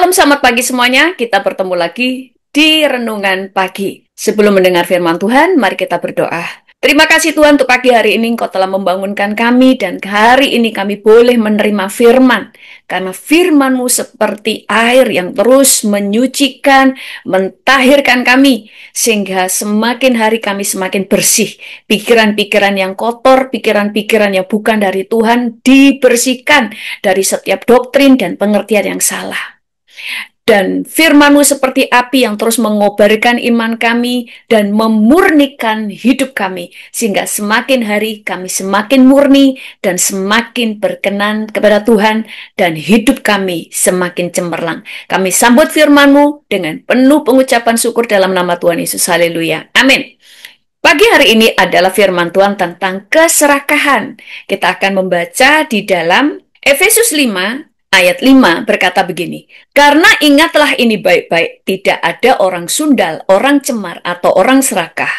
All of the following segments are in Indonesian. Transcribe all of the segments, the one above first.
Shalom, selamat pagi semuanya. Kita bertemu lagi di Renungan Pagi. Sebelum mendengar firman Tuhan, mari kita berdoa. Terima kasih Tuhan untuk pagi hari ini Engkau telah membangunkan kami dan hari ini kami boleh menerima firman. Karena firman-Mu seperti air yang terus menyucikan, mentahirkan kami. Sehingga semakin hari kami semakin bersih. Pikiran-pikiran yang kotor, pikiran-pikiran yang bukan dari Tuhan dibersihkan dari setiap doktrin dan pengertian yang salah. Dan firman-Mu seperti api yang terus mengobarkan iman kami dan memurnikan hidup kami. Sehingga semakin hari kami semakin murni dan semakin berkenan kepada Tuhan dan hidup kami semakin cemerlang. Kami sambut firman-Mu dengan penuh pengucapan syukur dalam nama Tuhan Yesus. Haleluya. Amin. Pagi hari ini adalah firman Tuhan tentang keserakahan. Kita akan membaca di dalam Efesus 5 ayat 5 berkata begini, karena ingatlah ini baik-baik, tidak ada orang sundal, orang cemar, atau orang serakah.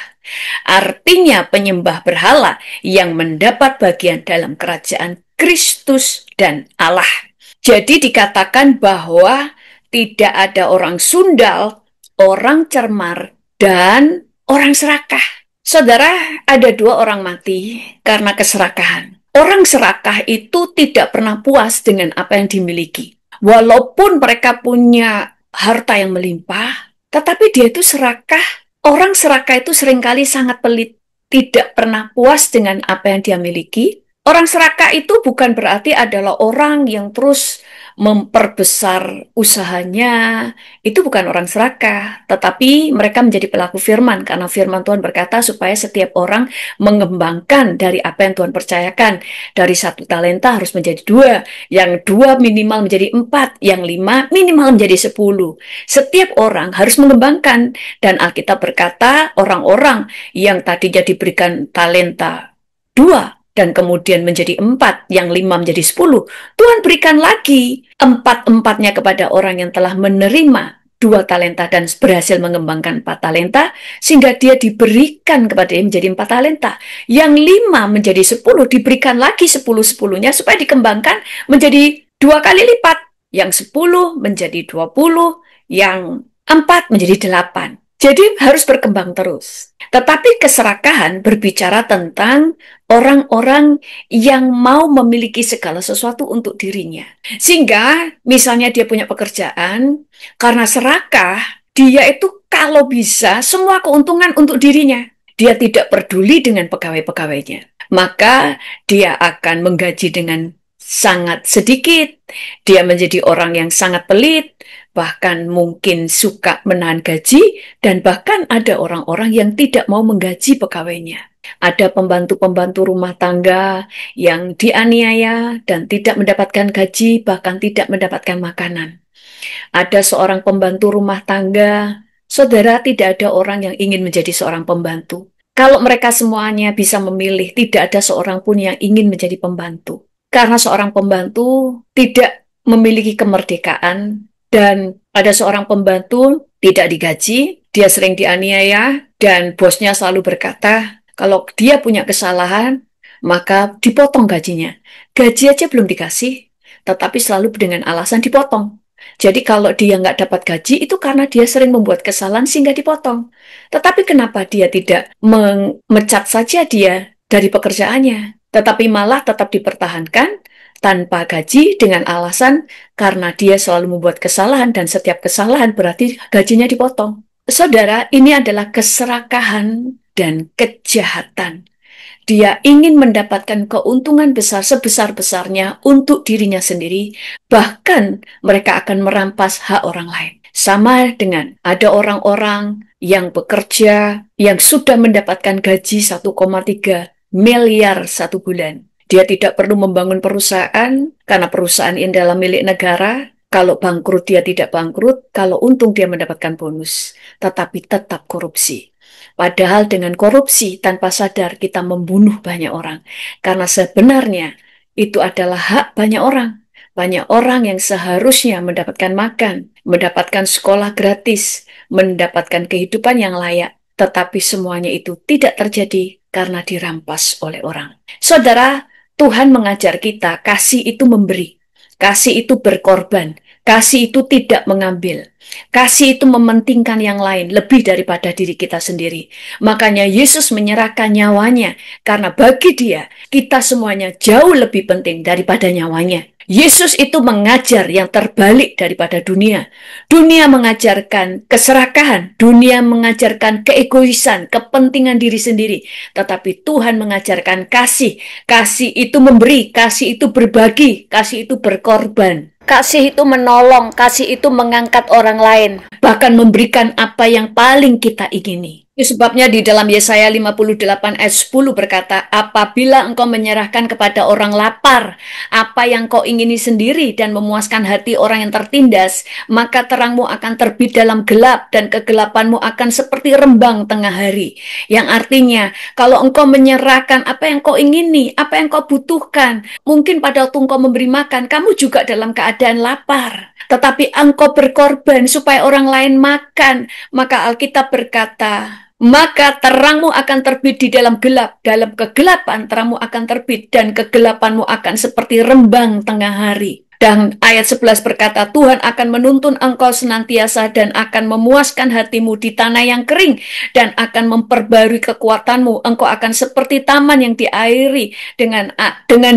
Artinya penyembah berhala yang mendapat bagian dalam kerajaan Kristus dan Allah. Jadi dikatakan bahwa tidak ada orang sundal, orang cemar, dan orang serakah. Saudara, ada dua orang mati karena keserakahan. Orang serakah itu tidak pernah puas dengan apa yang dimiliki. Walaupun mereka punya harta yang melimpah, tetapi dia itu serakah. Orang serakah itu seringkali sangat pelit, tidak pernah puas dengan apa yang dia miliki. Orang serakah itu bukan berarti adalah orang yang terus memperbesar usahanya. Itu bukan orang serakah, tetapi mereka menjadi pelaku firman, karena firman Tuhan berkata supaya setiap orang mengembangkan dari apa yang Tuhan percayakan. Dari 1 talenta harus menjadi 2, yang 2 minimal menjadi 4, yang 5 minimal menjadi 10. Setiap orang harus mengembangkan, dan Alkitab berkata orang-orang yang tadinya diberikan talenta 2 dan kemudian menjadi 4, yang 5 menjadi 10, Tuhan berikan lagi 4-4-nya kepada orang yang telah menerima 2 talenta dan berhasil mengembangkan 4 talenta, sehingga dia diberikan kepada dia menjadi 4 talenta. Yang 5 menjadi 10, diberikan lagi 10-10-nya supaya dikembangkan menjadi 2 kali lipat. Yang 10 menjadi 20, yang 4 menjadi 8. Jadi harus berkembang terus. Tetapi keserakahan berbicara tentang orang-orang yang mau memiliki segala sesuatu untuk dirinya. Sehingga misalnya dia punya pekerjaan, karena serakah, dia itu kalau bisa semua keuntungan untuk dirinya. Dia tidak peduli dengan pegawai-pegawainya. Maka dia akan menggaji dengan sangat sedikit. Dia menjadi orang yang sangat pelit, bahkan mungkin suka menahan gaji, dan bahkan ada orang-orang yang tidak mau menggaji pegawainya. Ada pembantu-pembantu rumah tangga yang dianiaya dan tidak mendapatkan gaji, bahkan tidak mendapatkan makanan. Ada seorang pembantu rumah tangga, saudara, tidak ada orang yang ingin menjadi seorang pembantu. Kalau mereka semuanya bisa memilih, tidak ada seorang pun yang ingin menjadi pembantu. Karena seorang pembantu tidak memiliki kemerdekaan, dan ada seorang pembantu tidak digaji, dia sering dianiaya, dan bosnya selalu berkata, kalau dia punya kesalahan, maka dipotong gajinya. Gaji aja belum dikasih, tetapi selalu dengan alasan dipotong. Jadi kalau dia nggak dapat gaji, itu karena dia sering membuat kesalahan sehingga dipotong. Tetapi kenapa dia tidak memecat saja dia dari pekerjaannya, tetapi malah tetap dipertahankan tanpa gaji dengan alasan karena dia selalu membuat kesalahan dan setiap kesalahan berarti gajinya dipotong. Saudara, ini adalah keserakahan dan kejahatan. Dia ingin mendapatkan keuntungan besar sebesar-besarnya untuk dirinya sendiri, bahkan mereka akan merampas hak orang lain. Sama dengan ada orang-orang yang bekerja yang sudah mendapatkan gaji 1,3 miliar 1 bulan. Dia tidak perlu membangun perusahaan karena perusahaan ini adalah milik negara. Kalau bangkrut dia tidak bangkrut, kalau untung dia mendapatkan bonus. Tetapi tetap korupsi. Padahal dengan korupsi tanpa sadar kita membunuh banyak orang. Karena sebenarnya itu adalah hak banyak orang. Banyak orang yang seharusnya mendapatkan makan, mendapatkan sekolah gratis, mendapatkan kehidupan yang layak. Tetapi semuanya itu tidak terjadi karena dirampas oleh orang. Saudara, Tuhan mengajar kita, kasih itu memberi. Kasih itu berkorban. Kasih itu tidak mengambil. Kasih itu mementingkan yang lain lebih daripada diri kita sendiri. Makanya Yesus menyerahkan nyawanya, karena bagi dia, kita semuanya jauh lebih penting daripada nyawanya. Yesus itu mengajar yang terbalik daripada dunia. Dunia mengajarkan keserakahan, dunia mengajarkan keegoisan, kepentingan diri sendiri. Tetapi Tuhan mengajarkan kasih. Kasih itu memberi, kasih itu berbagi, kasih itu berkorban. Kasih itu menolong, kasih itu mengangkat orang lain, bahkan memberikan apa yang paling kita ingini. Itu sebabnya di dalam Yesaya 58 ayat 10 berkata, apabila engkau menyerahkan kepada orang lapar apa yang kau ingini sendiri dan memuaskan hati orang yang tertindas, maka terangmu akan terbit dalam gelap dan kegelapanmu akan seperti rembang tengah hari. Yang artinya, kalau engkau menyerahkan apa yang kau ingini, apa yang kau butuhkan, mungkin pada waktu engkau memberi makan, kamu juga dalam keadaan lapar. Tetapi engkau berkorban supaya orang lain makan, maka Alkitab berkata, maka terangmu akan terbit di dalam gelap, dalam kegelapan terangmu akan terbit, dan kegelapanmu akan seperti rembang tengah hari. Dan ayat 11 berkata, Tuhan akan menuntun engkau senantiasa dan akan memuaskan hatimu di tanah yang kering dan akan memperbarui kekuatanmu. Engkau akan seperti taman yang diairi dengan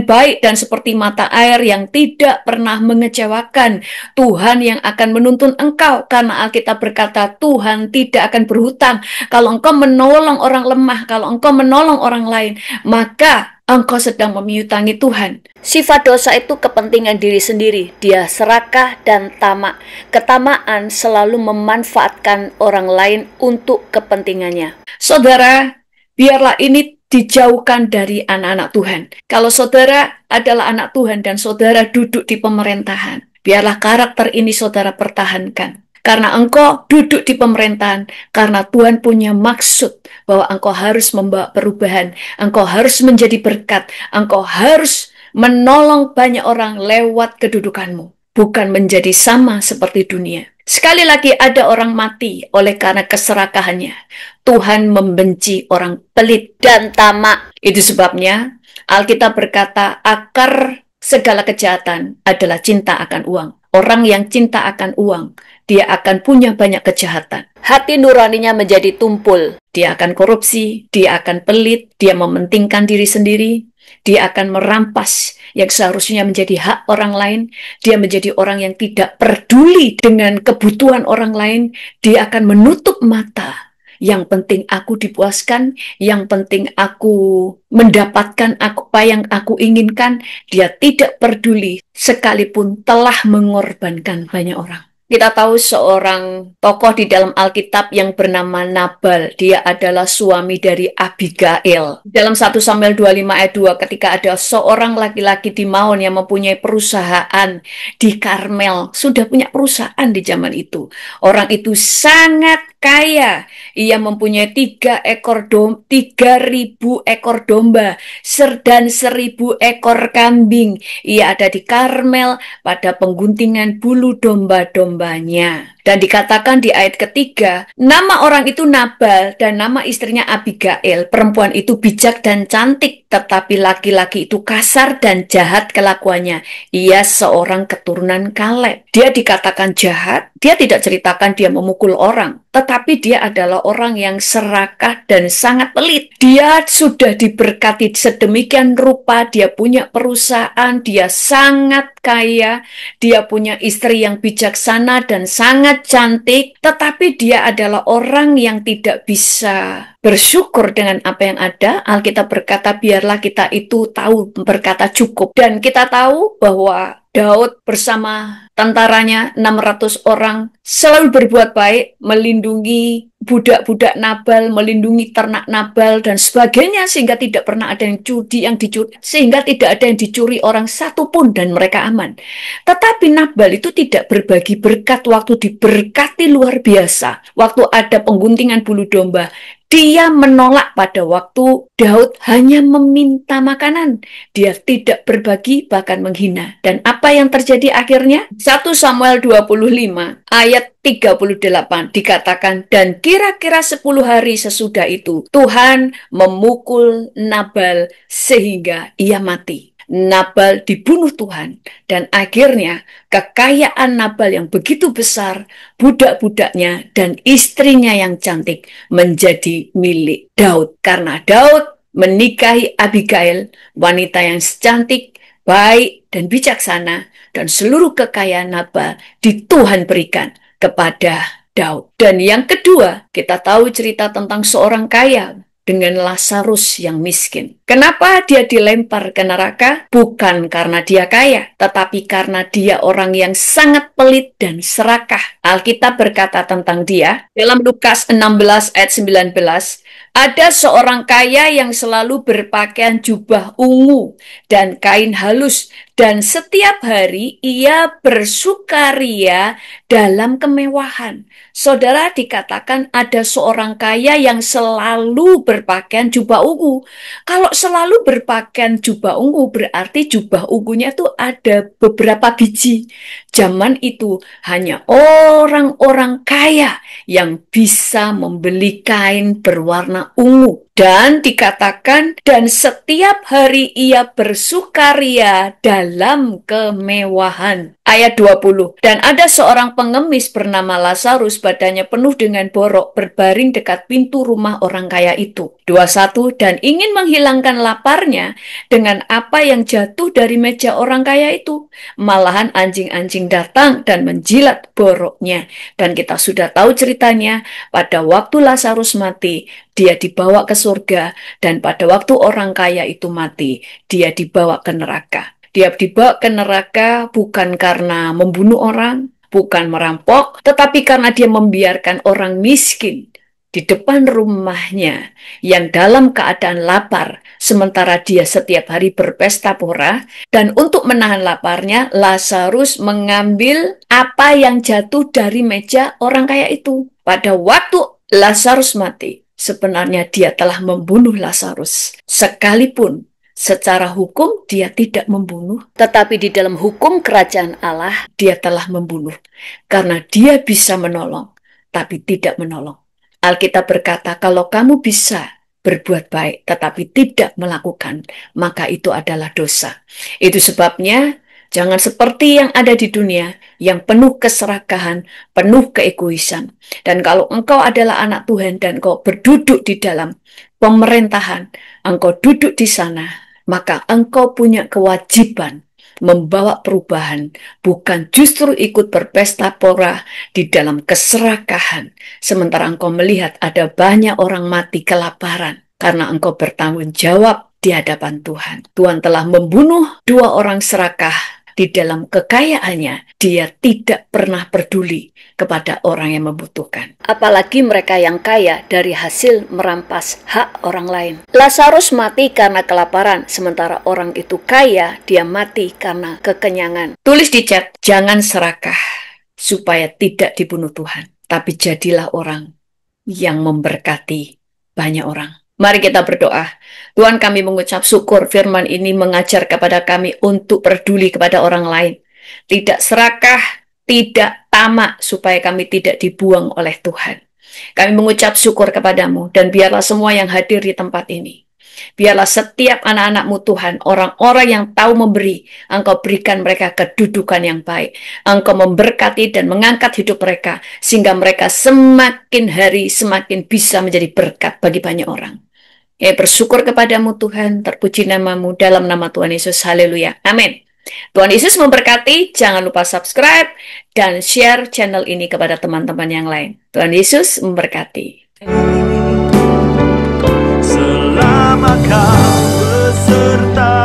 baik dan seperti mata air yang tidak pernah mengecewakan. Tuhan yang akan menuntun engkau, karena Alkitab berkata Tuhan tidak akan berhutang. Kalau engkau menolong orang lemah, kalau engkau menolong orang lain, maka engkau sedang memiutangi Tuhan. Sifat dosa itu kepentingan diri sendiri. Dia serakah dan tamak. Ketamaan selalu memanfaatkan orang lain untuk kepentingannya. Saudara, biarlah ini dijauhkan dari anak-anak Tuhan. Kalau saudara adalah anak Tuhan dan saudara duduk di pemerintahan, biarlah karakter ini saudara pertahankan. Karena engkau duduk di pemerintahan, karena Tuhan punya maksud bahwa engkau harus membawa perubahan, engkau harus menjadi berkat, engkau harus menolong banyak orang lewat kedudukanmu, bukan menjadi sama seperti dunia. Sekali lagi, ada orang mati oleh karena keserakahannya. Tuhan membenci orang pelit dan tamak. Itu sebabnya Alkitab berkata, akar segala kejahatan adalah cinta akan uang. Orang yang cinta akan uang, dia akan punya banyak kejahatan. Hati nuraninya menjadi tumpul. Dia akan korupsi, dia akan pelit, dia mementingkan diri sendiri, dia akan merampas yang seharusnya menjadi hak orang lain, dia menjadi orang yang tidak peduli dengan kebutuhan orang lain, dia akan menutup mata. Yang penting aku dipuaskan, yang penting aku mendapatkan apa yang aku inginkan. Dia tidak peduli sekalipun telah mengorbankan banyak orang. Kita tahu seorang tokoh di dalam Alkitab yang bernama Nabal. Dia adalah suami dari Abigail. Dalam 1 Samuel 25 ayat 2, ketika ada seorang laki-laki di Maon yang mempunyai perusahaan di Karmel. Sudah punya perusahaan di zaman itu. Orang itu sangat kaya. Ia mempunyai 3.000 ekor domba dan 1.000 ekor kambing. Ia ada di Karmel pada pengguntingan bulu domba-dombanya. Dan dikatakan di ayat ketiga, nama orang itu Nabal dan nama istrinya Abigail. Perempuan itu bijak dan cantik, tetapi laki-laki itu kasar dan jahat kelakuannya. Ia seorang keturunan Kaleb. Dia dikatakan jahat, dia tidak ceritakan dia memukul orang, tetapi dia adalah orang yang serakah dan sangat pelit. Dia sudah diberkati sedemikian rupa, dia punya perusahaan, dia sangat kaya, dia punya istri yang bijaksana dan sangat cantik, tetapi dia adalah orang yang tidak bisa bersyukur dengan apa yang ada. Alkitab berkata, biarlah kita itu tahu berkata cukup. Dan kita tahu bahwa Daud bersama tentaranya 600 orang selalu berbuat baik, melindungi budak-budak Nabal, melindungi ternak Nabal dan sebagainya, sehingga tidak pernah ada yang dicuri, sehingga tidak ada yang dicuri orang satupun dan mereka aman. Tetapi Nabal itu tidak berbagi berkat. Waktu diberkati luar biasa, waktu ada pengguntingan bulu domba, dia menolak pada waktu Daud hanya meminta makanan. Dia tidak berbagi, bahkan menghina. Dan apa yang terjadi akhirnya? 1 Samuel 25 ayat 38 dikatakan, dan kira-kira 10 hari sesudah itu Tuhan memukul Nabal sehingga ia mati. Nabal dibunuh Tuhan, dan akhirnya kekayaan Nabal yang begitu besar, budak-budaknya dan istrinya yang cantik menjadi milik Daud. Karena Daud menikahi Abigail, wanita yang cantik, baik, dan bijaksana, dan seluruh kekayaan Nabal di Tuhan berikan kepada Daud. Dan yang kedua, kita tahu cerita tentang seorang kaya dengan Lazarus yang miskin. Kenapa dia dilempar ke neraka? Bukan karena dia kaya, tetapi karena dia orang yang sangat pelit dan serakah. Alkitab berkata tentang dia, dalam Lukas 16 ayat 19, ada seorang kaya yang selalu berpakaian jubah ungu dan kain halus, dan setiap hari ia bersukaria dalam kemewahan. Saudara, dikatakan ada seorang kaya yang selalu berpakaian jubah ungu. Kalau selalu berpakaian jubah ungu, berarti jubah ungunya tuh ada beberapa biji. Zaman itu hanya orang-orang kaya yang bisa membeli kain berwarna ungu. Dan dikatakan, dan setiap hari ia bersukaria dalam kemewahan. Ayat 20. Dan ada seorang pengemis bernama Lazarus, badannya penuh dengan borok, berbaring dekat pintu rumah orang kaya itu. 21. Dan ingin menghilangkan laparnya dengan apa yang jatuh dari meja orang kaya itu. Malahan anjing-anjing datang dan menjilat boroknya. Dan kita sudah tahu ceritanya, pada waktu Lazarus mati, dia dibawa ke surga, dan pada waktu orang kaya itu mati, dia dibawa ke neraka. Dia dibawa ke neraka bukan karena membunuh orang, bukan merampok, tetapi karena dia membiarkan orang miskin di depan rumahnya yang dalam keadaan lapar, sementara dia setiap hari berpesta pora. Dan untuk menahan laparnya, Lazarus mengambil apa yang jatuh dari meja orang kaya itu. Pada waktu Lazarus mati, sebenarnya dia telah membunuh Lazarus. Sekalipun secara hukum dia tidak membunuh, tetapi di dalam hukum kerajaan Allah dia telah membunuh. Karena dia bisa menolong, tapi tidak menolong. Alkitab berkata, kalau kamu bisa berbuat baik tetapi tidak melakukan, maka itu adalah dosa. Itu sebabnya jangan seperti yang ada di dunia, yang penuh keserakahan, penuh keegoisan. Dan kalau engkau adalah anak Tuhan dan engkau berduduk di dalam pemerintahan, engkau duduk di sana, maka engkau punya kewajiban membawa perubahan, bukan justru ikut berpesta pora di dalam keserakahan, sementara engkau melihat ada banyak orang mati kelaparan karena engkau bertanggung jawab di hadapan Tuhan. Tuhan telah membunuh dua orang serakah. Di dalam kekayaannya, dia tidak pernah peduli kepada orang yang membutuhkan. Apalagi mereka yang kaya dari hasil merampas hak orang lain. Lazarus mati karena kelaparan, sementara orang itu kaya, dia mati karena kekenyangan. Tulis di chat, jangan serakah supaya tidak dibunuh Tuhan. Tapi jadilah orang yang memberkati banyak orang. Mari kita berdoa. Tuhan, kami mengucap syukur firman ini mengajar kepada kami untuk peduli kepada orang lain. Tidak serakah, tidak tamak, supaya kami tidak dibuang oleh Tuhan. Kami mengucap syukur kepadamu, dan biarlah semua yang hadir di tempat ini, biarlah setiap anak-anak-Mu Tuhan, orang-orang yang tahu memberi, Engkau berikan mereka kedudukan yang baik. Engkau memberkati dan mengangkat hidup mereka, sehingga mereka semakin hari semakin bisa menjadi berkat bagi banyak orang. Bersyukur kepadamu Tuhan, terpuji namamu dalam nama Tuhan Yesus. Haleluya. Amin. Tuhan Yesus memberkati. Jangan lupa subscribe dan share channel ini kepada teman-teman yang lain. Tuhan Yesus memberkati. Selama kau beserta